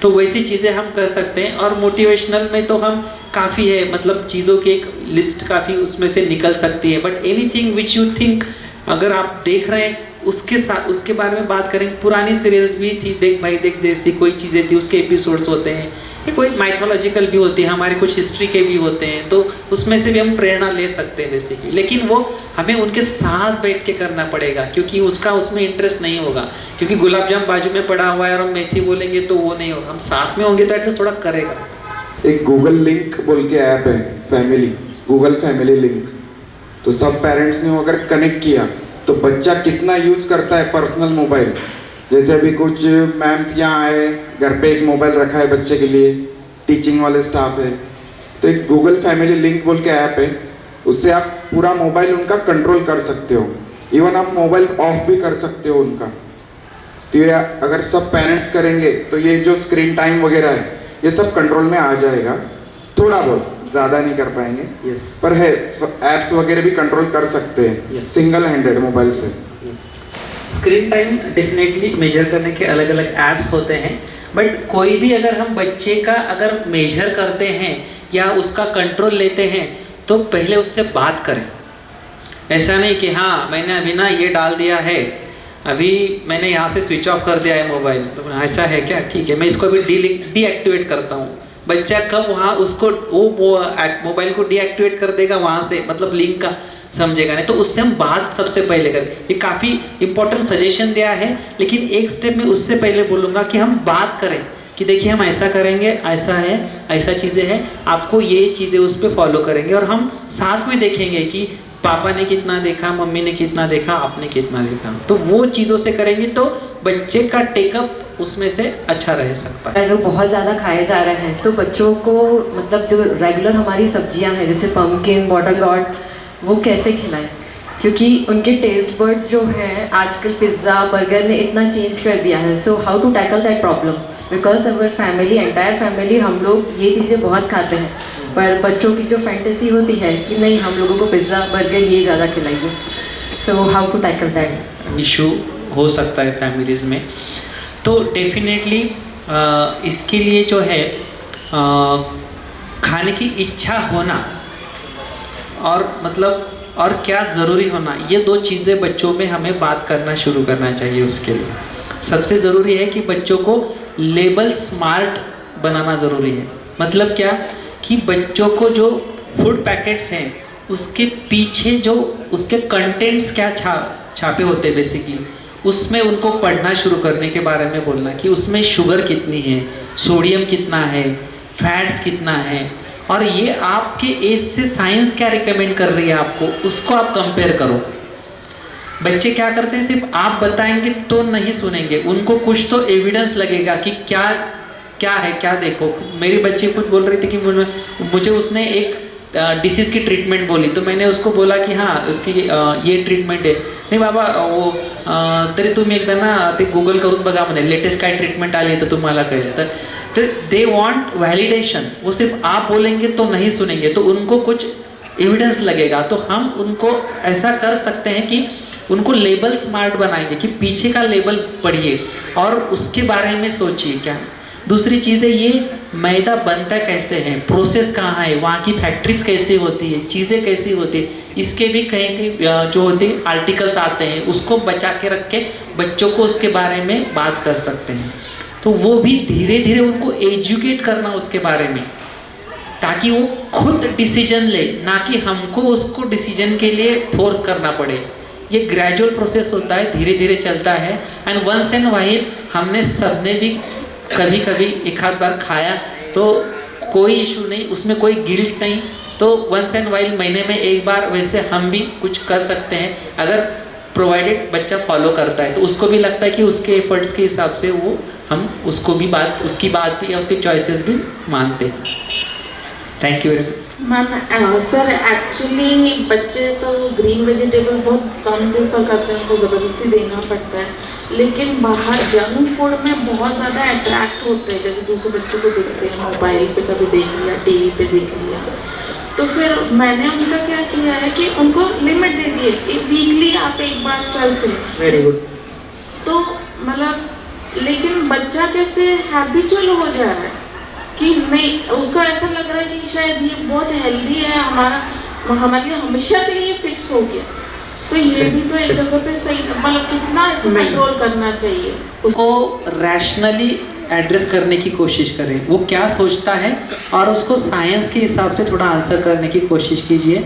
[SPEAKER 1] तो वैसी चीज़ें हम कर सकते हैं। और मोटिवेशनल में तो हम काफ़ी है, मतलब चीज़ों की एक लिस्ट काफ़ी उसमें से निकल सकती है, but anything which you think, अगर आप देख रहे हैं उसके साथ उसके बारे में बात करें। पुरानी सीरियल्स भी थी, देख भाई देख जैसी कोई चीज़ें थी, उसके एपिसोड्स होते हैं, या कोई माइथोलॉजिकल भी होती है, हमारे कुछ हिस्ट्री के भी होते हैं, तो उसमें से भी हम प्रेरणा ले सकते हैं बेसिकली। लेकिन वो हमें उनके साथ बैठ के करना पड़ेगा, क्योंकि उसका उसमें इंटरेस्ट नहीं होगा, क्योंकि गुलाब जाम बाजू में पड़ा हुआ है और हम मेथी बोलेंगे तो वो नहीं होगा। हम साथ में होंगे तो एटलीस्ट थोड़ा करेगा।
[SPEAKER 9] एक गूगल लिंक बोल के ऐप है, फैमिली, गूगल फैमिली लिंक, तो सब पेरेंट्स ने वो अगर कनेक्ट किया तो बच्चा कितना यूज करता है पर्सनल मोबाइल। जैसे अभी कुछ मैम्स यहाँ आए, घर पे एक मोबाइल रखा है बच्चे के लिए, टीचिंग वाले स्टाफ है, तो एक गूगल फैमिली लिंक बोल के ऐप है, उससे आप पूरा मोबाइल उनका कंट्रोल कर सकते हो, इवन आप मोबाइल ऑफ भी कर सकते हो उनका। तो ये अगर सब पेरेंट्स करेंगे तो ये जो स्क्रीन टाइम वगैरह है ये सब कंट्रोल में आ जाएगा, थोड़ा बहुत, ज़्यादा नहीं कर पाएंगे।
[SPEAKER 1] Yes.
[SPEAKER 9] पर है एप्स वगैरह भी कंट्रोल कर सकते हैं
[SPEAKER 1] Yes.
[SPEAKER 9] सिंगल हैंडेड मोबाइल से।
[SPEAKER 1] स्क्रीन टाइम डेफिनेटली मेजर करने के अलग अलग ऐप्स होते हैं, बट कोई भी अगर हम बच्चे का अगर मेजर करते हैं या उसका कंट्रोल लेते हैं तो पहले उससे बात करें। ऐसा नहीं कि हाँ मैंने अभी ना ये डाल दिया है, अभी मैंने यहाँ से स्विच ऑफ कर दिया है मोबाइल, तो ऐसा है क्या, ठीक है मैं इसको अभी डीएक्टिवेट करता हूँ। बच्चा कब वहाँ उसको वो मोबाइल को डीएक्टिवेट कर देगा वहाँ से, मतलब लिंक का समझेगा नहीं, तो उससे हम बात सबसे पहले करें। ये काफ़ी इंपॉर्टेंट सजेशन दिया है, लेकिन एक स्टेप में उससे पहले बोलूँगा कि हम बात करें कि देखिए हम ऐसा करेंगे, ऐसा है, ऐसा चीज़ें हैं, आपको ये चीज़ें उस पर फॉलो करेंगे, और हम साथ में देखेंगे कि पापा ने कितना देखा, मम्मी ने कितना देखा, आपने कितना देखा, तो वो चीज़ों से करेंगे तो बच्चे का टेकअप उसमें से अच्छा रह सकता है।
[SPEAKER 10] जो बहुत ज़्यादा खाए जा रहे हैं, तो बच्चों को मतलब जो रेगुलर हमारी सब्जियां हैं जैसे पम्पकिन, बॉटल गॉर्ड, वो कैसे खिलाएं, क्योंकि उनके टेस्ट बर्ड्स जो हैं आजकल पिज़्ज़ा बर्गर ने इतना चेंज कर दिया है। So how to tackle that problem, because our family, entire family, हम लोग ये चीज़ें बहुत खाते हैं, पर बच्चों की जो फैंटेसी होती है कि नहीं हम लोगों को पिज़्ज़ा बर्गर ये ज़्यादा खिलाइए। So how to tackle that
[SPEAKER 1] issue हो सकता है फैमिलीज़ में। तो डेफिनेटली इसके लिए जो है खाने की इच्छा होना और मतलब और क्या ज़रूरी होना, ये 2 चीज़ें बच्चों में हमें बात करना शुरू करना चाहिए। उसके लिए सबसे ज़रूरी है कि बच्चों को लेबल स्मार्ट बनाना ज़रूरी है। मतलब क्या कि बच्चों को जो फूड पैकेट्स हैं उसके पीछे जो उसके कंटेंट्स क्या छापे होते हैं बेसिकली, उसमें उनको पढ़ना शुरू करने के बारे में बोलना कि उसमें शुगर कितनी है, सोडियम कितना है, फैट्स कितना है, और ये आपके एज से साइंस क्या रिकमेंड कर रही है आपको, उसको आप कंपेयर करो। बच्चे क्या करते हैं, सिर्फ आप बताएंगे तो नहीं सुनेंगे, उनको कुछ तो एविडेंस लगेगा कि क्या क्या है, क्या देखो। मेरी बच्ची कुछ बोल रही थी कि मुझे उसने एक डिसीज की ट्रीटमेंट बोली, तो मैंने उसको बोला की हाँ उसकी ये ट्रीटमेंट आहे. नाही बाबा वो तरी तुम्ही एकदा ना ते गुगल करून बघा म्हणे लेटेस्ट काय ट्रीटमेंट आली तर तुम्हाला कळेल. तर दे वांट वैलिडेशन. वो सिर्फ आप बोलेंगे तो नहीं सुनेंगे, तो उनको कुछ एविडेंस लगेगा. तो हम उनको ऐसा कर सकते हैं कि उनको लेबल स्मार्ट बनाएंगे कि पीछे का लेबल पढ़िए और उसके बारे में सोचिए. क्या दूसरी चीज़ है, ये मैदा बनता कैसे है, प्रोसेस कहाँ है, वहाँ की फैक्ट्रीज कैसे होती है, चीज़ें कैसी होती है, इसके भी कहीं कहीं जो होते हैं आर्टिकल्स आते हैं, उसको बचा के रख के बच्चों को उसके बारे में बात कर सकते हैं. तो वो भी धीरे धीरे उनको एजुकेट करना उसके बारे में, ताकि वो खुद डिसीजन ले, ना कि हमको उसको डिसीजन के लिए फोर्स करना पड़े. ये ग्रेजुअल प्रोसेस होता है, धीरे धीरे चलता है. एंड वंस एंड वाइल हमने सबने भी कभी कभी एक आध बार खाया तो कोई इशू नहीं, उसमें कोई गिल्ट नहीं. तो वंस एंड वाइल महीने में एक बार वैसे हम भी कुछ कर सकते हैं, अगर प्रोवाइडेड बच्चा फॉलो करता है. तो उसको भी लगता है कि उसके एफर्ट्स के हिसाब से वो हम उसको भी बात, उसकी बात भी या उसके चॉइसेस भी मानते हैं. Thank you very much.
[SPEAKER 7] Ma'am sir actually बच्चे तो ग्रीन वेजिटेबल बहुत कम प्रेफर करते हैं, उनको ज़बरदस्ती देना पड़ता है. लेकिन बाहर जंक फूड में बहुत ज़्यादा अट्रैक्ट होते हैं, जैसे दूसरे बच्चों को देखते हैं मोबाइल पे, कभी देख लिया, टीवी पे देख लिया. तो फिर मैंने उनका क्या किया है कि उनको लिमिट दे दी है, वीकली आप एक बार चॉइस करें.
[SPEAKER 1] Very good.
[SPEAKER 7] तो मतलब लेकिन बच्चा कैसे हैबिचुअल हो जा रहा है कि नहीं, उसको ऐसा लग रहा है कि शायद ये बहुत हेल्दी है, हमारे लिए हमेशा के लिए फिक्स हो गया. तो ये भी तो एक जगह पे सही, मतलब कितना इसको कंट्रोल करना चाहिए.
[SPEAKER 1] उसको रैशनली एड्रेस करने की कोशिश करें, वो क्या सोचता है, और उसको साइंस के हिसाब से थोड़ा आंसर करने की कोशिश कीजिए.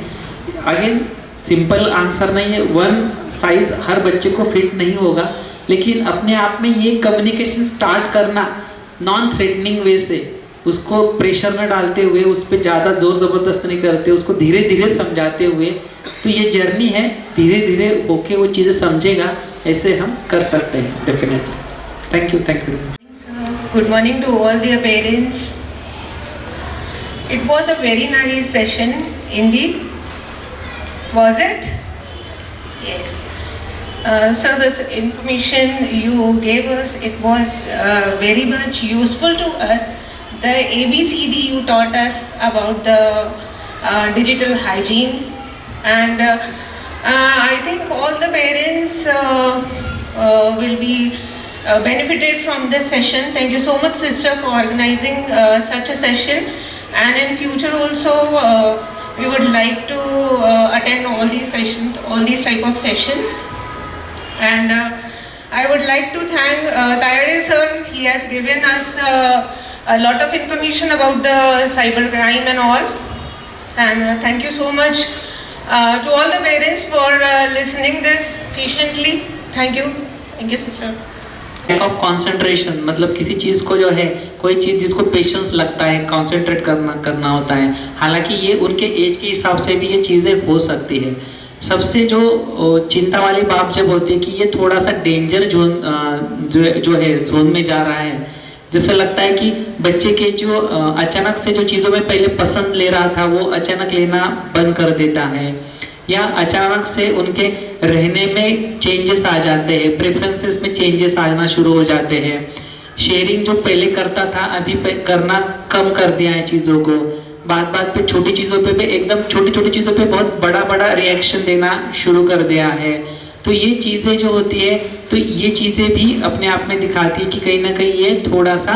[SPEAKER 1] अगेन सिंपल आंसर नहीं है, वन साइज हर बच्चे को फिट नहीं होगा, लेकिन अपने आप में ये कम्युनिकेशन स्टार्ट करना नॉन थ्रेटनिंग वे से, उसको प्रेशर न डालते हुए, उस पर ज़्यादा जोर ज़बरदस्त नहीं करते, उसको धीरे धीरे समझाते हुए. तो ये जर्नी है, धीरे धीरे होके वो चीज़ें समझेगा, ऐसे हम कर सकते हैं definitely. Thank you. Thank you.
[SPEAKER 8] Good morning to all dear parents. It was a very nice session indeed. Was it? Yes. So this information you gave us, it was very much useful to us. The ABCD you taught us about the digital hygiene, and I think all the parents will be benefited from this session. Thank you so much, sister, for organizing such a session. And in future also, we would like to attend all these sessions, all these type of sessions. And I would like to thank Tayade sir. He has given us a lot of information about the cybercrime and all. And thank you so much to all the parents for listening this patiently. Thank you. Thank you, sister.
[SPEAKER 1] Lack of concentration, मतलब किसी चीज़ को जो है, कोई चीज़ जिसको पेशेंस लगता है, कॉन्सेंट्रेट करना होता है. हालांकि ये उनके एज के हिसाब से भी ये चीज़ें हो सकती है. सबसे जो चिंता वाली बात जब होती है कि ये थोड़ा सा डेंजर जोन जो है जोन में जा रहा है, जब से लगता है कि बच्चे के जो अचानक से जो चीज़ों में पहले पसंद ले रहा था वो अचानक लेना बंद कर देता है, या अचानक से उनके रहने में चेंजेस आ जाते हैं, प्रेफरेंसेस में चेंजेस आना शुरू हो जाते हैं. शेयरिंग जो पहले करता था अभी करना कम कर दिया है चीज़ों को. बात पे छोटी चीज़ों पे भी एकदम छोटी चीज़ों पे बहुत बड़ा रिएक्शन देना शुरू कर दिया है. तो ये चीज़ें जो होती है, तो ये चीज़ें भी अपने आप में दिखाती है कि कहीं ना कहीं ये थोड़ा सा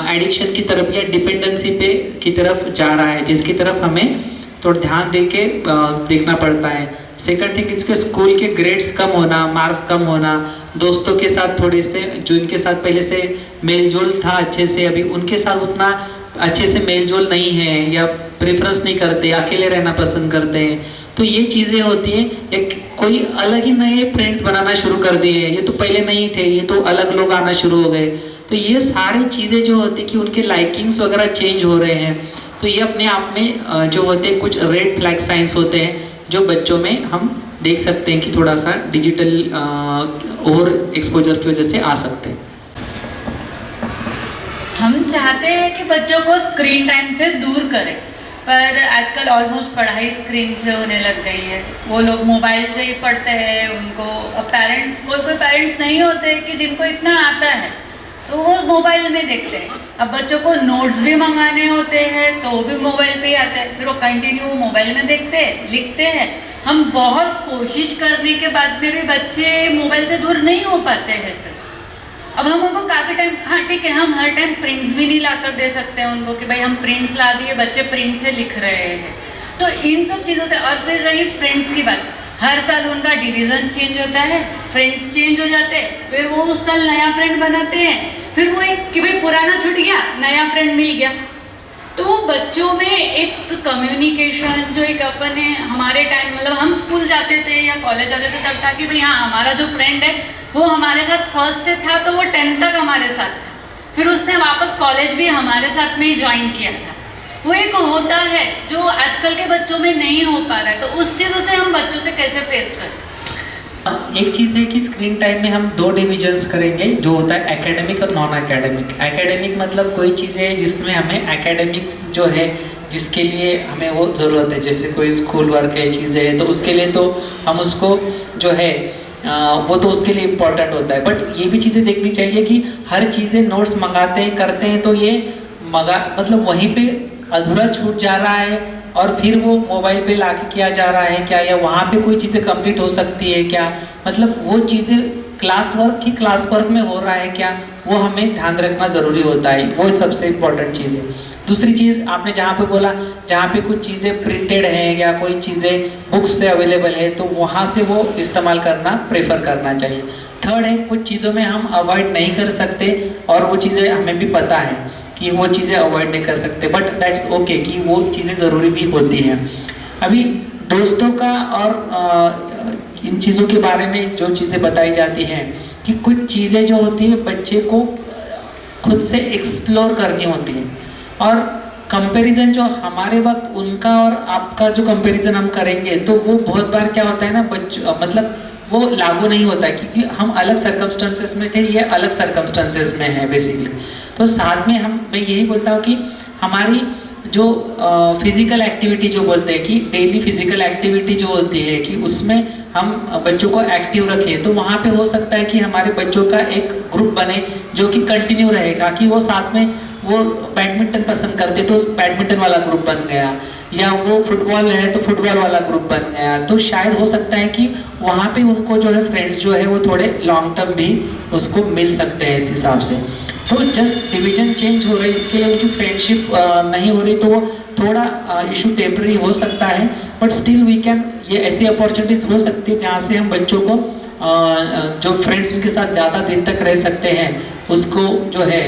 [SPEAKER 1] एडिक्शन की तरफ या डिपेंडेंसी पे की तरफ जा रहा है, जिसकी तरफ हमें थोड़ा ध्यान दे के देखना पड़ता है। सेकंड थिंग, इसके स्कूल के ग्रेड्स कम होना, मार्क्स कम होना, दोस्तों के साथ थोड़े से जो इनके साथ पहले से मेल जोल था अच्छे से, अभी उनके साथ उतना अच्छे से मेल जोल नहीं है या प्रेफरेंस नहीं करते, अकेले रहना पसंद करते हैं। तो ये चीज़ें होती हैं, एक कोई अलग ही नए फ्रेंड्स बनाना शुरू कर दिए, ये तो पहले नहीं थे, ये तो अलग लोग आना शुरू हो गए। तो ये सारी चीज़ें जो होती कि उनके लाइकिंग्स वगैरह चेंज हो रहे हैं, तो ये अपने आप में जो होते हैं कुछ रेड फ्लैग साइंस होते हैं जो बच्चों में हम देख सकते हैं कि थोड़ा सा डिजिटल ओवर एक्सपोजर की वजह से आ सकते हैं।
[SPEAKER 11] हम चाहते हैं कि बच्चों को स्क्रीन टाइम से दूर करें, पर आजकल ऑलमोस्ट पढ़ाई स्क्रीन से होने लग गई है। वो लोग मोबाइल से ही पढ़ते हैं, उनको अब पेरेंट्स, कोई पेरेंट्स नहीं होते कि जिनको इतना आता है, तो वो मोबाइल में देखते हैं। अब बच्चों को नोट्स भी मंगाने होते हैं तो वो भी मोबाइल पे ही आते हैं, फिर वो कंटिन्यू मोबाइल में देखते हैं, लिखते हैं। हम बहुत कोशिश करने के बाद में भी बच्चे मोबाइल से दूर नहीं हो पाते हैं सर। अब हम उनको काफ़ी टाइम, हाँ ठीक है, हम हर टाइम प्रिंट्स भी नहीं ला कर दे सकते हैं उनको कि भाई हम प्रिंट्स ला दिए, बच्चे प्रिंट से लिख रहे हैं। तो इन सब चीज़ों से, और फिर रही फ्रेंड्स की बात, हर साल उनका डिवीज़न चेंज होता है, फ्रेंड्स चेंज हो जाते हैं, फिर वो उस साल नया फ्रेंड बनाते हैं, फिर वो एक कि भाई पुराना छूट गया, नया फ्रेंड मिल गया। तो बच्चों में एक कम्युनिकेशन जो एक अपने हमारे टाइम, मतलब हम स्कूल जाते थे या कॉलेज जाते थे तब था कि भाई हाँ हमारा जो फ्रेंड है वो हमारे साथ फर्स्ट से था तो वो 10th तक हमारे साथ था, फिर उसने वापस कॉलेज भी हमारे साथ में ही ज्वाइन किया था। वो एक होता है जो आजकल के बच्चों में नहीं हो पा रहा है, तो उस चीज़ों से हम बच्चों से कैसे फेस करें?
[SPEAKER 1] एक चीज़ है कि स्क्रीन टाइम में हम 2 डिविजन्स करेंगे, जो होता है एकेडमिक और नॉन एकेडमिक। एकेडमिक मतलब कोई चीज़ें है जिसमें हमें एकेडमिक्स जो है जिसके लिए हमें वो ज़रूरत है, जैसे कोई स्कूल वर्क है, चीज़ें है, तो उसके लिए तो हम उसको जो है वो तो उसके लिए इम्पोर्टेंट होता है। बट ये भी चीज़ें देखनी चाहिए कि हर चीज़ें नोट्स मंगाते हैं, करते हैं, तो ये मतलब वहीं पे अधूरा छूट जा रहा है और फिर वो मोबाइल पे लाके किया जा रहा है क्या, या वहाँ पे कोई चीज़ें कंप्लीट हो सकती है क्या, मतलब वो चीज़ें क्लास वर्क ही क्लास वर्क में हो रहा है क्या, वो हमें ध्यान रखना ज़रूरी होता है। वो सबसे इम्पोर्टेंट चीज़ है। दूसरी चीज़ आपने जहाँ पे बोला, जहाँ पे कुछ चीज़ें प्रिंटेड हैं या कोई चीज़ें बुक्स से अवेलेबल है, तो वहाँ से वो इस्तेमाल करना प्रेफर करना चाहिए। थर्ड है, कुछ चीज़ों में हम अवॉइड नहीं कर सकते और वो चीज़ें हमें भी पता है कि वो चीज़ें अवॉइड नहीं कर सकते, बट दैट्स ओके कि वो चीज़ें ज़रूरी भी होती हैं। अभी दोस्तों का और इन चीज़ों के बारे में जो चीज़ें बताई जाती हैं कि कुछ चीज़ें जो होती है बच्चे को खुद से एक्सप्लोर करनी होती है, और कंपैरिजन जो हमारे वक्त उनका और आपका जो कंपैरिजन हम करेंगे तो वो बहुत बार क्या होता है ना, मतलब वो लागू नहीं होता है, क्योंकि हम अलग सर्कमस्टेंसेस में थे, ये अलग सर्कमस्टेंसेस में है बेसिकली। तो साथ में मैं यही बोलता हूँ कि हमारी जो फिजिकल एक्टिविटी जो बोलते हैं कि डेली फिजिकल एक्टिविटी जो होती है कि उसमें हम बच्चों को एक्टिव रखें, तो वहाँ पे हो सकता है कि हमारे बच्चों का एक ग्रुप बने जो कि कंटिन्यू रहेगा, कि वो साथ में वो बैडमिंटन पसंद करते तो बैडमिंटन वाला ग्रुप बन गया, या वो फुटबॉल है तो फुटबॉल वाला ग्रुप बन गया। तो शायद हो सकता है कि वहाँ पे उनको जो है फ्रेंड्स जो है वो थोड़े लॉन्ग टर्म भी उसको मिल सकते हैं इस हिसाब से। तो जस्ट डिवीजन चेंज हो रही, इसके लिए उनकी फ्रेंडशिप नहीं हो रही, तो वो थोड़ा इशू टेम्पररी हो सकता है, बट स्टिल वी कैन, ये ऐसी अपॉर्चुनिटीज़ हो सकती है जहाँ से हम बच्चों को जो फ्रेंड्स के साथ ज़्यादा दिन तक रह सकते हैं उसको जो है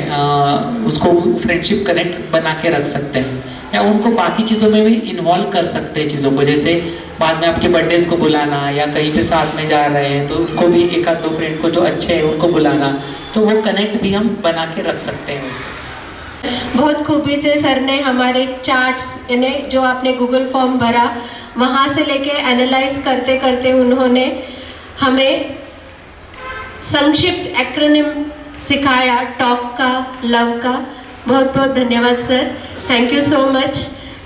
[SPEAKER 1] उसको फ्रेंडशिप कनेक्ट बना के रख सकते हैं, या उनको बाकी चीज़ों में भी इन्वॉल्व कर सकते हैं चीज़ों को, जैसे बाद में आपके बर्थडेज को बुलाना या कहीं पे साथ में जा रहे हैं तो उनको भी एक आध 2 फ्रेंड को जो अच्छे हैं उनको बुलाना, तो वो कनेक्ट भी हम बना के रख सकते हैं उससे।
[SPEAKER 5] बहुत खूबी से सर ने हमारे चार्ट्स, यानी जो आपने गूगल फॉर्म भरा वहाँ से लेके एनालाइज करते करते उन्होंने हमें संक्षिप्त एक्रोनिम सिखाया, टॉक का, लव का। बहुत बहुत धन्यवाद sir, thank you so much,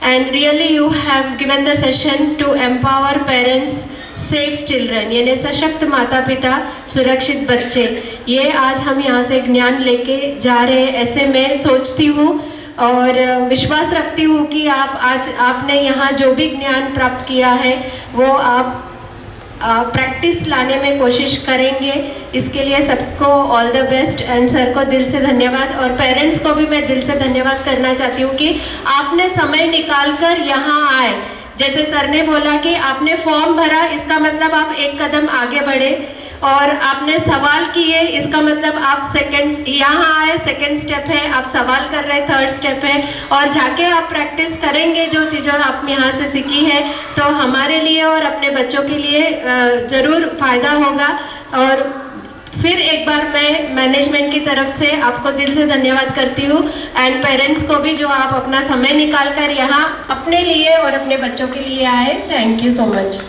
[SPEAKER 5] and really you have given the session to empower parents, safe children, यानी सशक्त माता पिता, सुरक्षित बच्चे। ये आज हम यहाँ से ज्ञान लेके जा रहे हैं, ऐसे मैं सोचती हूँ और विश्वास रखती हूँ कि आप आज आपने यहाँ जो भी ज्ञान प्राप्त किया है वो आप
[SPEAKER 12] प्रैक्टिस लाने में कोशिश करेंगे। इसके लिए सबको all the best and sir को दिल से धन्यवाद, और पेरेंट्स को भी मैं दिल से धन्यवाद करना चाहती हूँ कि आपने समय निकाल कर यहाँ आए। जैसे सर ने बोला कि आपने फॉर्म भरा, इसका मतलब आप एक कदम आगे बढ़े, और आपने सवाल किए, इसका मतलब आप यहाँ आए, सेकंड स्टेप है, आप सवाल कर रहे, थर्ड स्टेप है, और जाके आप प्रैक्टिस करेंगे जो चीज़ें आपने यहाँ से सीखी है, तो हमारे लिए और अपने बच्चों के लिए ज़रूर फ़ायदा होगा। और फिर एक बार मैं मैनेजमेंट की तरफ से आपको दिल से धन्यवाद करती हूँ, एंड पेरेंट्स को भी जो आप अपना समय निकाल कर यहाँ अपने लिए और अपने बच्चों के लिए आए। Thank you so much.